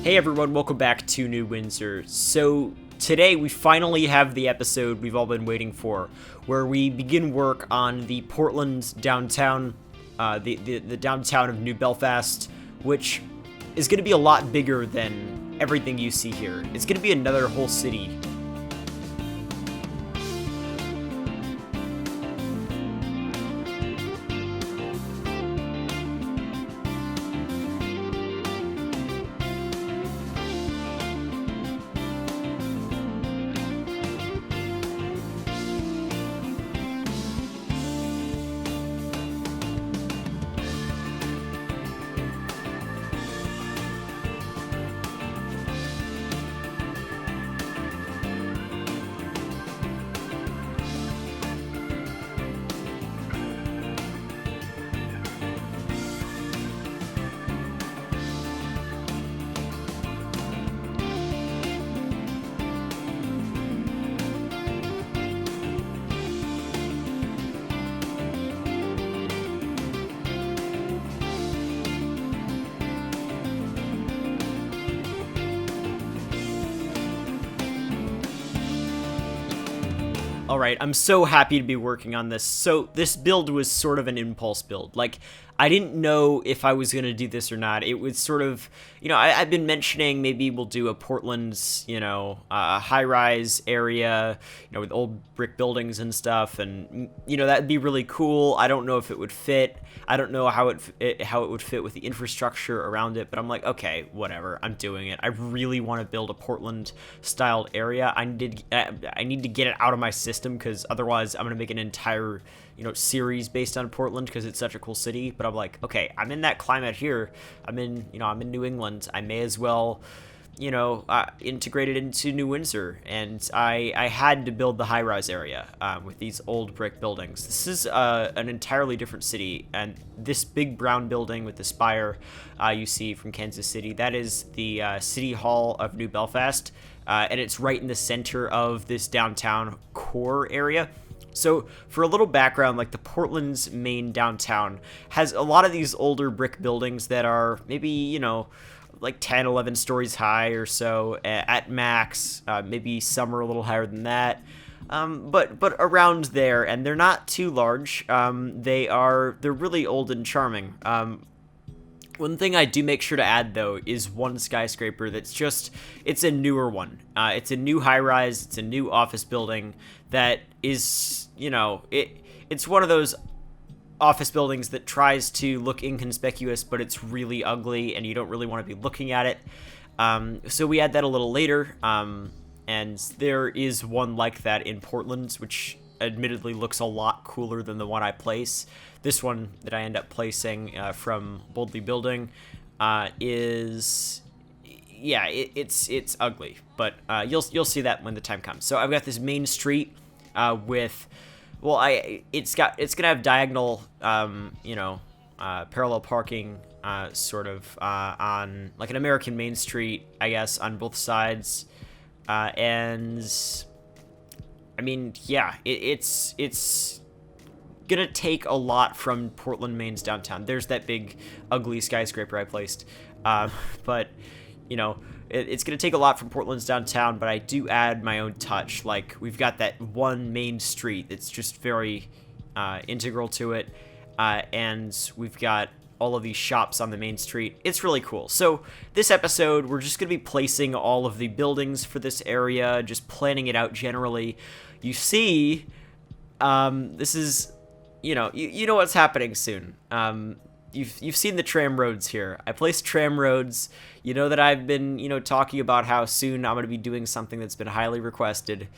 Hey everyone, welcome back to New Windsor. So today we finally have the episode we've all been waiting for, where we begin work on the Portland downtown, the downtown of New Belfast, which is going to be a lot bigger than everything you see here. It's going to be another whole city. Alright, I'm so happy to be working on this. So this build was sort of an impulse build. Like, I didn't know if I was going to do this or not. It was sort of, I've been mentioning maybe we'll do a Portland's, high-rise area, with old brick buildings and stuff, and, that'd be really cool. I don't know if it would fit. I don't know how it would fit with the infrastructure around it, but I'm like, okay, whatever, I'm doing it. I really want to build a Portland-styled area. I need to get it out of my system, because otherwise I'm going to make an entire series based on Portland because it's such a cool city. But I'm like, okay, I'm in that climate here. I'm in New England. I may as well, integrate it into New Windsor. And I had to build the high-rise area with these old brick buildings. This is an entirely different city, and this big brown building with the spire you see from Kansas City, that is the City Hall of New Belfast, and it's right in the center of this downtown core area. So for a little background, like the Portland's main downtown has a lot of these older brick buildings that are maybe, like 10, 11 stories high or so at max. Maybe some are a little higher than that. But around there, and they're not too large. They're really old and charming. One thing I do make sure to add, though, is one skyscraper it's a newer one. It's a new high-rise, it's a new office building that is, it's one of those office buildings that tries to look inconspicuous, but it's really ugly, and you don't really want to be looking at it. So we add that a little later, and there is one like that in Portland, which admittedly looks a lot cooler than the one I place. This one that I end up placing from Boldly Building is, yeah, it's ugly, but you'll see that when the time comes. So I've got this main street with, well, it's gonna have diagonal, parallel parking, sort of on like an American Main Street, I guess, on both sides, and I mean, yeah, it's gonna take a lot from Portland, Maine's downtown. There's that big, ugly skyscraper I placed, but it's gonna take a lot from Portland's downtown. But I do add my own touch. Like, we've got that one main street that's just very integral to it, and we've got all of these shops on the main street. It's really cool. So this episode, we're just gonna be placing all of the buildings for this area, just planning it out generally. You see, this is, you know what's happening soon. You've seen the tram roads here. I placed tram roads. You know that I've been, talking about how soon I'm going to be doing something that's been highly requested.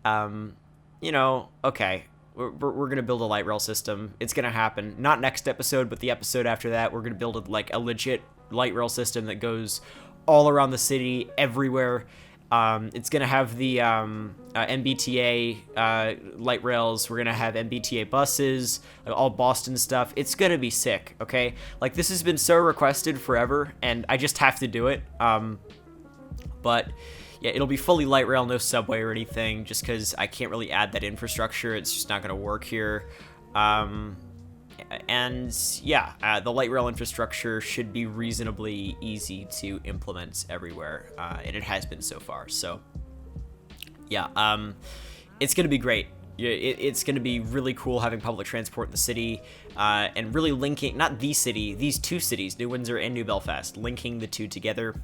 Okay, we're going to build a light rail system. It's going to happen. Not next episode, but the episode after that, we're going to build a legit light rail system that goes all around the city, everywhere. It's going to have the MBTA light rails. We're going to have MBTA buses, all Boston stuff. It's going to be sick, okay? Like, this has been so requested forever, and I just have to do it. But yeah, it'll be fully light rail, no subway or anything, just because I can't really add that infrastructure. It's just not going to work here. And yeah, the light rail infrastructure should be reasonably easy to implement everywhere, and it has been so far. So yeah, it's going to be great. It's going to be really cool having public transport in the city, and really linking, not the city, these two cities, New Windsor and New Belfast, linking the two together.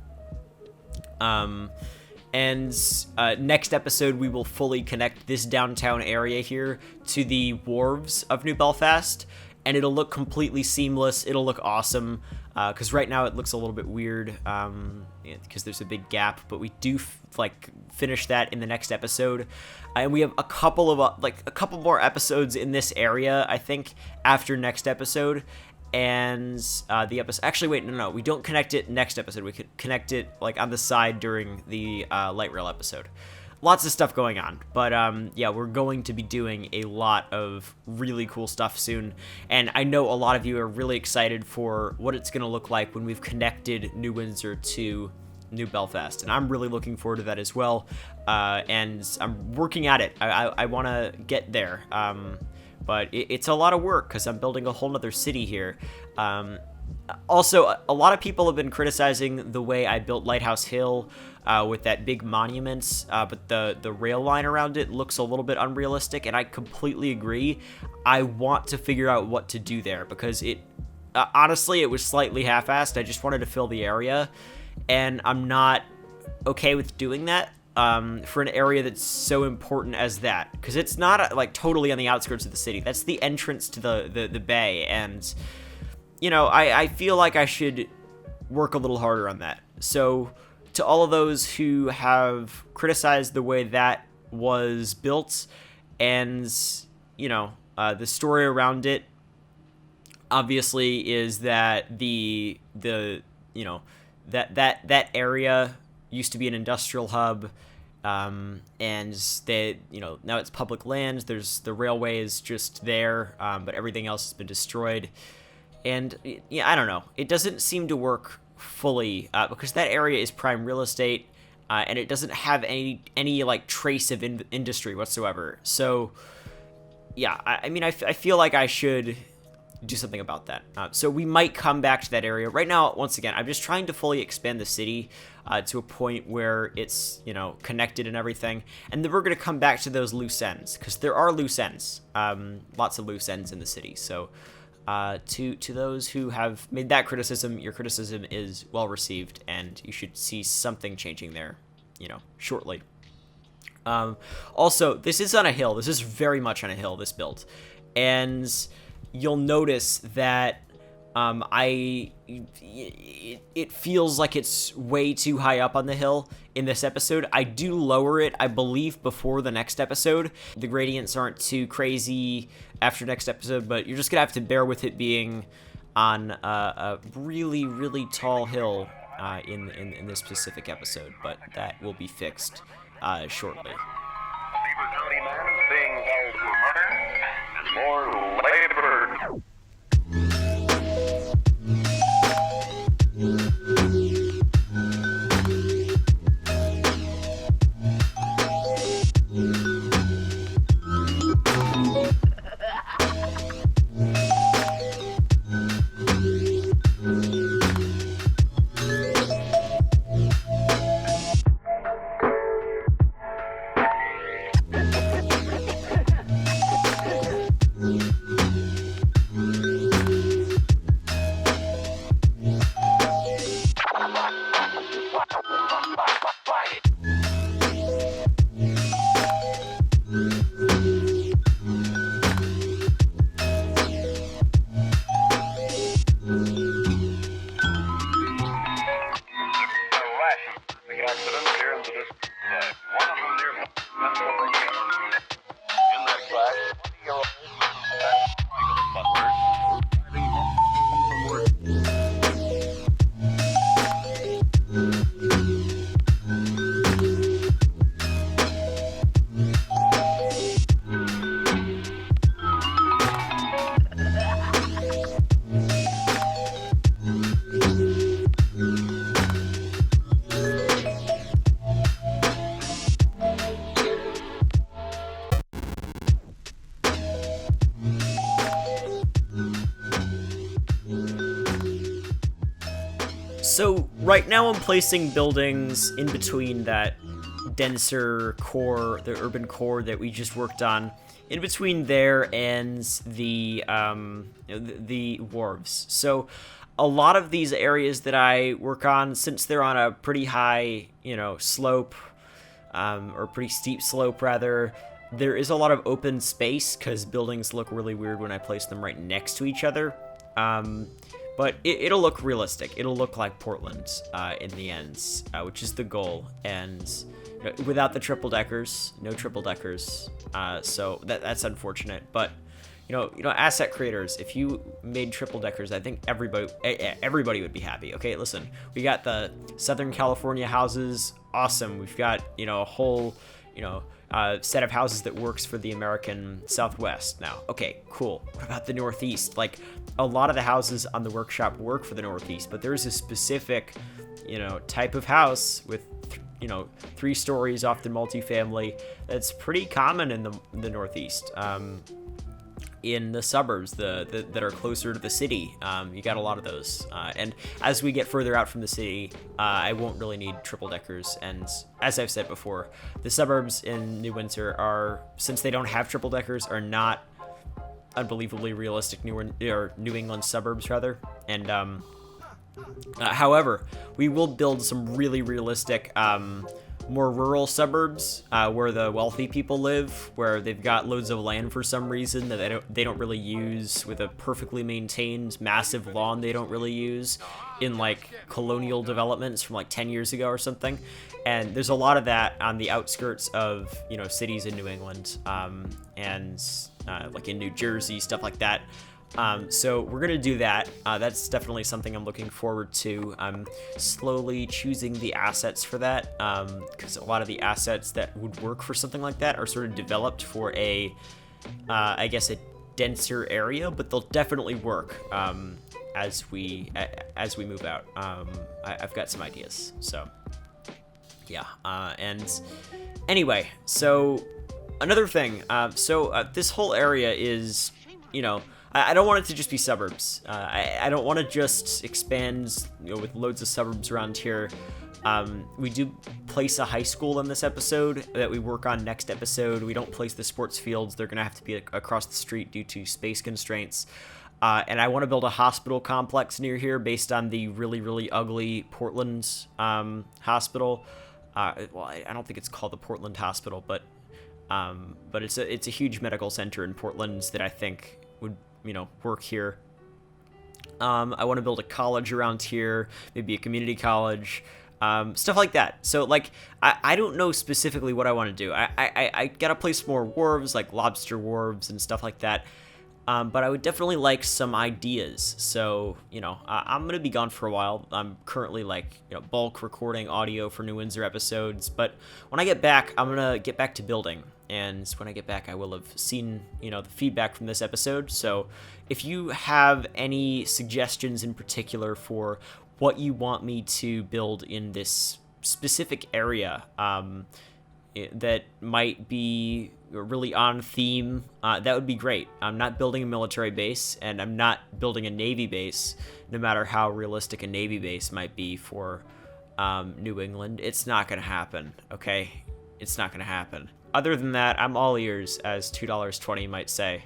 And next episode, we will fully connect this downtown area here to the wharves of New Belfast, and it'll look completely seamless. It'll look awesome, because right now it looks a little bit weird, because there's a big gap, but we do finish that in the next episode. And we have a couple more episodes in this area, I think, after next episode. And the episode, actually, wait, no, we don't connect it next episode. We could connect it on the side during the light rail episode. Lots of stuff going on, but yeah, we're going to be doing a lot of really cool stuff soon, and I know a lot of you are really excited for what it's going to look like when we've connected New Windsor to New Belfast, and I'm really looking forward to that as well, and I'm working at it. I want to get there, but it's a lot of work because I'm building a whole nother city here. Also, a lot of people have been criticizing the way I built Lighthouse Hill with that big monument, but the rail line around it looks a little bit unrealistic, and I completely agree. I want to figure out what to do there because honestly, it was slightly half-assed. I just wanted to fill the area, and I'm not okay with doing that. For an area that's so important as that, because it's not totally on the outskirts of the city. That's the entrance to the bay, and I feel like I should work a little harder on that. So to all of those who have criticized the way that was built and the story around it, obviously is that that area used to be an industrial hub, and now it's public land. There's the railway is just there, but everything else has been destroyed. And yeah, I don't know. It doesn't seem to work fully because that area is prime real estate, and it doesn't have any trace of industry whatsoever. So yeah, I feel like I should do something about that. So we might come back to that area. Right now, once again, I'm just trying to fully expand the city to a point where it's, connected and everything. And then we're going to come back to those loose ends, because there are loose ends, lots of loose ends in the city. So to those who have made that criticism, your criticism is well received, and you should see something changing there, shortly. Also, this is on a hill. This is very much on a hill, this build. And you'll notice that it feels like it's way too high up on the hill in this episode. I do lower it, I believe, before the next episode. The gradients aren't too crazy after next episode, but you're just gonna have to bear with it being on a really, really tall hill in this specific episode, but that will be fixed shortly. Beaver County man is being held for murder and more labor. So right now I'm placing buildings in between that denser core, the urban core that we just worked on, in between there and the wharves. So a lot of these areas that I work on, since they're on a pretty high, slope, or pretty steep slope rather, there is a lot of open space because buildings look really weird when I place them right next to each other. But it'll look realistic. It'll look like Portland in the end, which is the goal. And without the triple deckers, no triple deckers. So that's unfortunate. But asset creators, if you made triple deckers, I think everybody would be happy. Okay, listen, we got the Southern California houses, awesome. We've got a whole set of houses that works for the American Southwest now. Okay, cool. What about the Northeast? Like, a lot of the houses on the workshop work for the Northeast, but there's a specific, type of house with, 3 stories, often multifamily, that's pretty common in the Northeast. In the suburbs that are closer to the city, you got a lot of those. And as we get further out from the city, I won't really need triple deckers. And as I've said before, the suburbs in New Windsor are, since they don't have triple deckers, are not unbelievably realistic New England suburbs rather. And however, we will build some really realistic, more rural suburbs where the wealthy people live, where they've got loads of land for some reason that they don't really use, with a perfectly maintained massive lawn they don't really use, in like colonial developments from like 10 years ago or something. And there's a lot of that on the outskirts of cities in New England, and like in New Jersey, stuff like that. So we're gonna do that. That's definitely something I'm looking forward to. I'm slowly choosing the assets for that, because a lot of the assets that would work for something like that are sort of developed for a denser area, but they'll definitely work as we move out. I've got some ideas. So yeah. And anyway, so another thing. This whole area is, I don't want it to just be suburbs. I don't want to just expand, with loads of suburbs around here. We do place a high school in this episode that we work on next episode. We don't place the sports fields. They're going to have to be across the street due to space constraints. And I want to build a hospital complex near here based on the really, really ugly Portland hospital. I don't think it's called the Portland Hospital, but it's a huge medical center in Portland that I think would work here. I want to build a college around here, maybe a community college, stuff like that. So like, I don't know specifically what I want to do. I gotta place more wharves, like lobster wharves and stuff like that. But I would definitely like some ideas. So, I'm going to be gone for a while. I'm currently bulk recording audio for New Windsor episodes. But when I get back, I'm going to get back to building. And when I get back, I will have seen, the feedback from this episode. So if you have any suggestions in particular for what you want me to build in this specific area, that might be really on theme, that would be great. I'm not building a military base, and I'm not building a Navy base, no matter how realistic a Navy base might be for New England. It's not going to happen, okay? It's not going to happen. Other than that, I'm all ears, as $2.20 might say.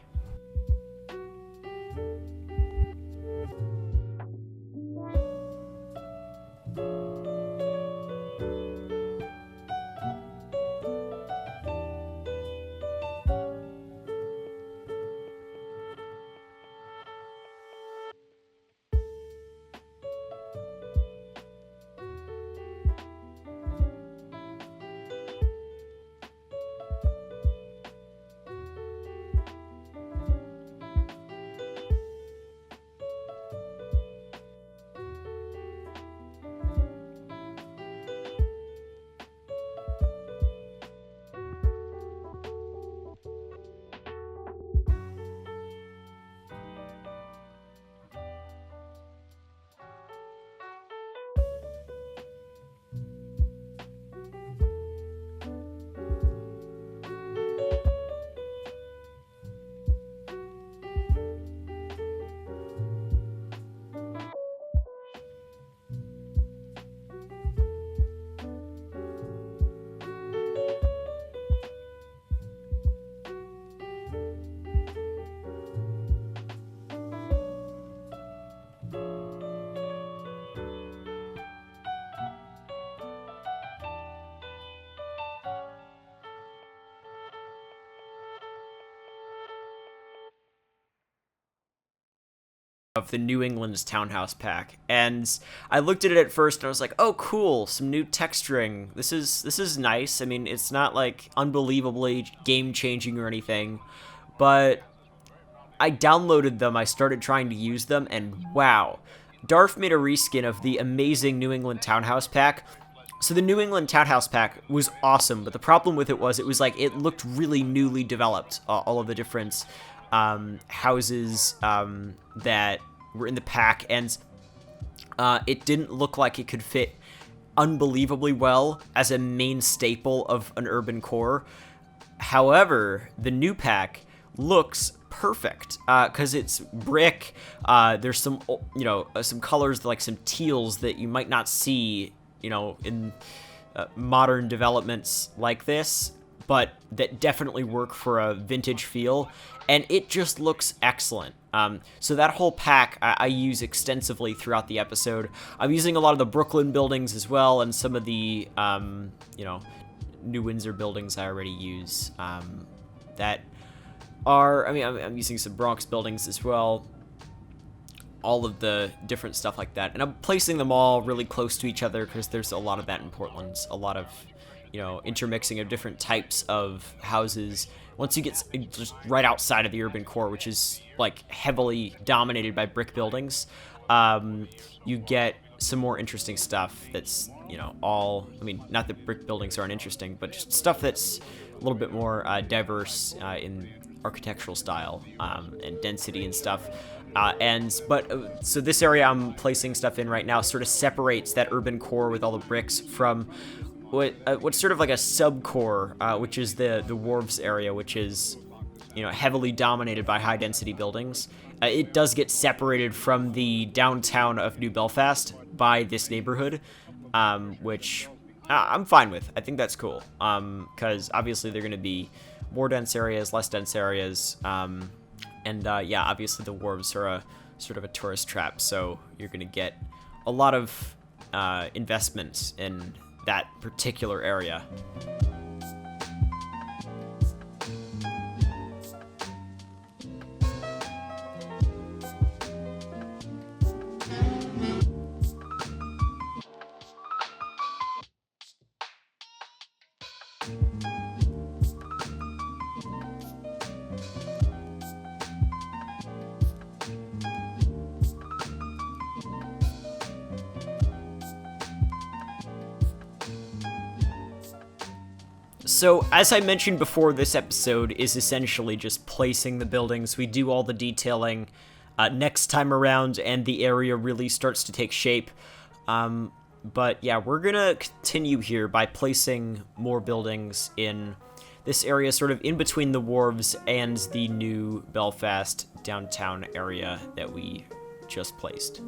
of the New England's Townhouse pack, and I looked at it at first and I was like, oh cool, some new texturing. This is nice. I mean, it's not like unbelievably game changing or anything, but I downloaded them, I started trying to use them, and wow. Darth made a reskin of the amazing New England Townhouse pack. So the New England Townhouse pack was awesome, but the problem with it was like it looked really newly developed. All of the different houses that were in the pack, and it didn't look like it could fit unbelievably well as a main staple of an urban core. However, the new pack looks perfect because it's brick. There's some, some colors like some teals that you might not see, in modern developments like this, but that definitely work for a vintage feel, and it just looks excellent. So that whole pack I use extensively throughout the episode. I'm using a lot of the Brooklyn buildings as well, and some of the, New Windsor buildings I already use. I'm using some Bronx buildings as well. All of the different stuff like that. And I'm placing them all really close to each other because there's a lot of that in Portland. A lot of, intermixing of different types of houses. Once you get just right outside of the urban core, which is like heavily dominated by brick buildings, you get some more interesting stuff that's, not that brick buildings aren't interesting, but just stuff that's a little bit more diverse in architectural style and density and stuff. So this area I'm placing stuff in right now sort of separates that urban core with all the bricks from what's sort of like a sub-core, which is the wharves area, which is, heavily dominated by high-density buildings. It does get separated from the downtown of New Belfast by this neighborhood, which I'm fine with. I think that's cool, because obviously they're going to be more dense areas, less dense areas, obviously the wharves are a sort of a tourist trap, so you're going to get a lot of investment in that particular area. So, as I mentioned before, this episode is essentially just placing the buildings. We do all the detailing next time around, and the area really starts to take shape. But yeah, we're gonna continue here by placing more buildings in this area, sort of in between the wharves and the new Belfast downtown area that we just placed.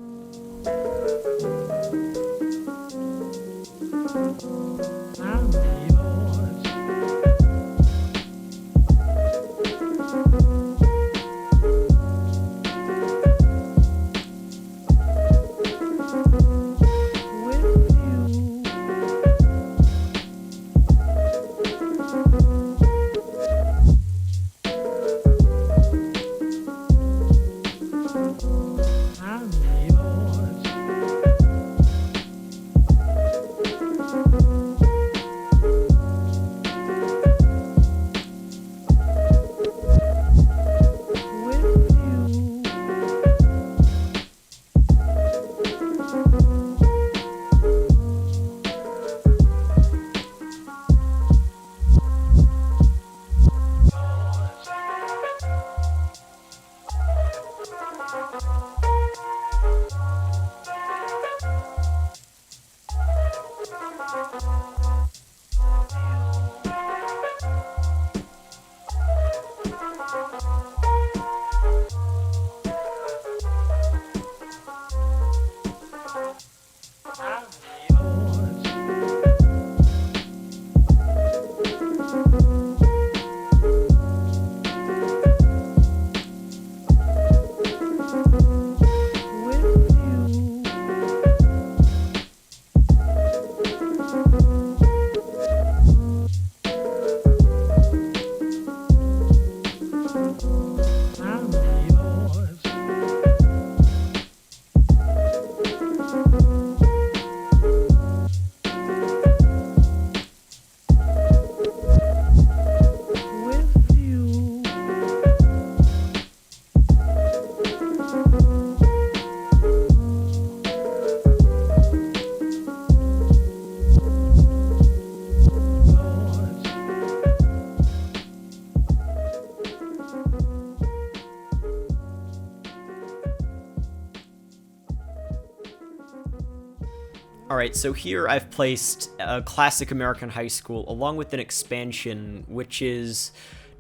All right, so here I've placed a classic American high school along with an expansion, which is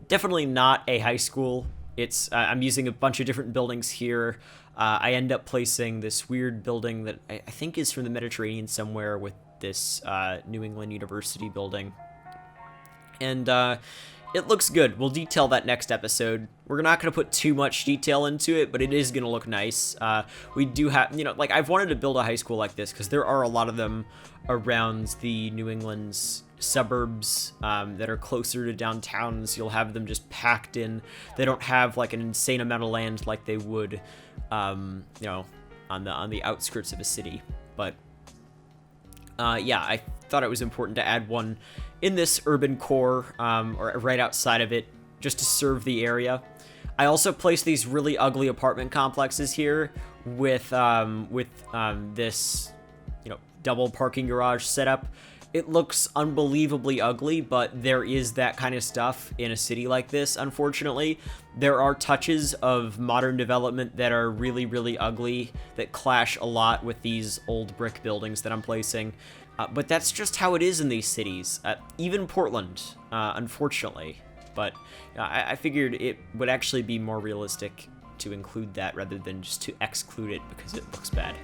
definitely not a high school. It's I'm using a bunch of different buildings here. I end up placing this weird building that I think is from the Mediterranean somewhere with this New England University building. And it looks good. We'll detail that next episode. We're not going to put too much detail into it, but it is going to look nice. We do have, like, I've wanted to build a high school like this because there are a lot of them around the New England's suburbs that are closer to downtowns. You'll have them just packed in. They don't have, like, an insane amount of land like they would, on the outskirts of a city. But, yeah, I thought it was important to add one in this urban core, or right outside of it, just to serve the area. I also placed these really ugly apartment complexes here with this, double parking garage setup. It looks unbelievably ugly, but there is that kind of stuff in a city like this, unfortunately. There are touches of modern development that are really, really ugly, that clash a lot with these old brick buildings that I'm placing. But that's just how it is in these cities, even Portland, unfortunately. But I figured it would actually be more realistic to include that rather than just to exclude it because it looks bad.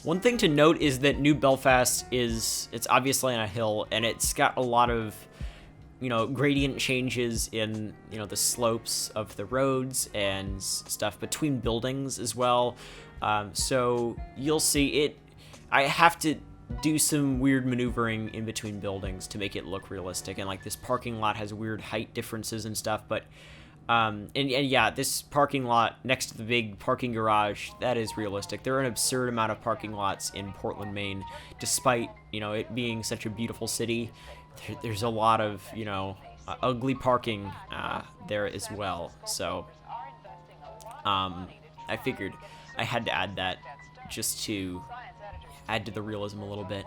One thing to note is that New Belfast it's obviously on a hill, and it's got a lot of, gradient changes in, the slopes of the roads and stuff between buildings as well. So you'll see it. I have to do some weird maneuvering in between buildings to make it look realistic, and like this parking lot has weird height differences and stuff, but and yeah, this parking lot next to the big parking garage, that is realistic. There are an absurd amount of parking lots in Portland, Maine, despite, it being such a beautiful city. There's a lot of, ugly parking there as well. So, I figured I had to add that just to add to the realism a little bit.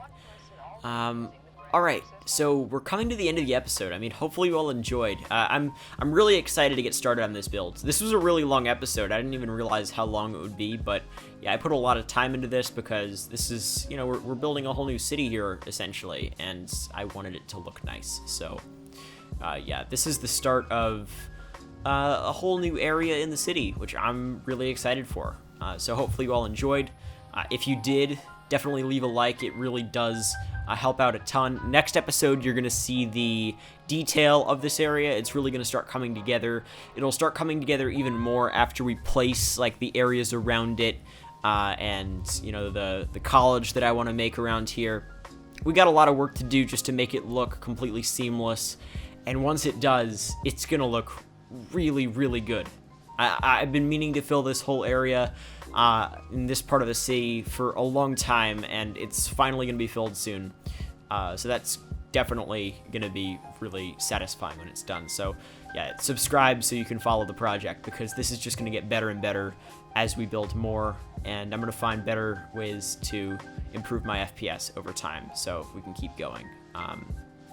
Alright, so we're coming to the end of the episode. I mean, hopefully you all enjoyed. I'm really excited to get started on this build. This was a really long episode. I didn't even realize how long it would be, but yeah, I put a lot of time into this because this is, we're building a whole new city here, essentially, and I wanted it to look nice. So, yeah, this is the start of a whole new area in the city, which I'm really excited for. So hopefully you all enjoyed. If you did, definitely leave a like. It really does help out a ton. Next episode, you're going to see the detail of this area. It's really going to start coming together. It'll start coming together even more after we place like the areas around it and, the college that I want to make around here. We got a lot of work to do just to make it look completely seamless. And once it does, it's going to look really, really good. I've been meaning to fill this whole area in this part of the city for a long time, and it's finally going to be filled soon. So that's definitely going to be really satisfying when it's done. So yeah, subscribe so you can follow the project, because this is just going to get better and better as we build more, and I'm going to find better ways to improve my FPS over time, so we can keep going.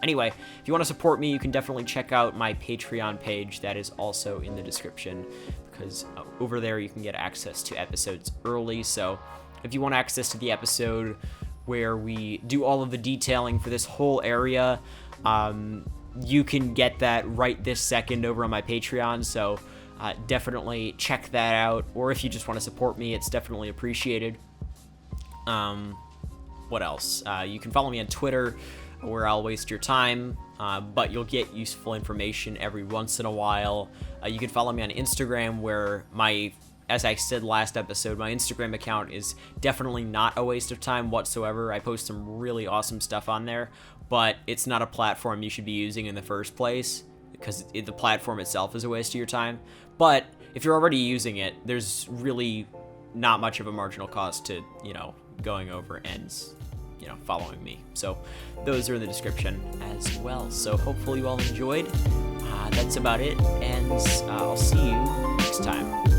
Anyway, if you want to support me, you can definitely check out my Patreon page. That is also in the description, because over there you can get access to episodes early. So if you want access to the episode where we do all of the detailing for this whole area, you can get that right this second over on my Patreon, so definitely check that out. Or if you just want to support me, it's definitely appreciated. What else? You can follow me on Twitter, where I'll waste your time, but you'll get useful information every once in a while. You can follow me on Instagram, where as I said last episode, my Instagram account is definitely not a waste of time whatsoever. I post some really awesome stuff on there, but it's not a platform you should be using in the first place, because the platform itself is a waste of your time. But if you're already using it, there's really not much of a marginal cost to, going over and, following me. So those are in the description as well. So hopefully you all enjoyed. That's about it, and I'll see you next time.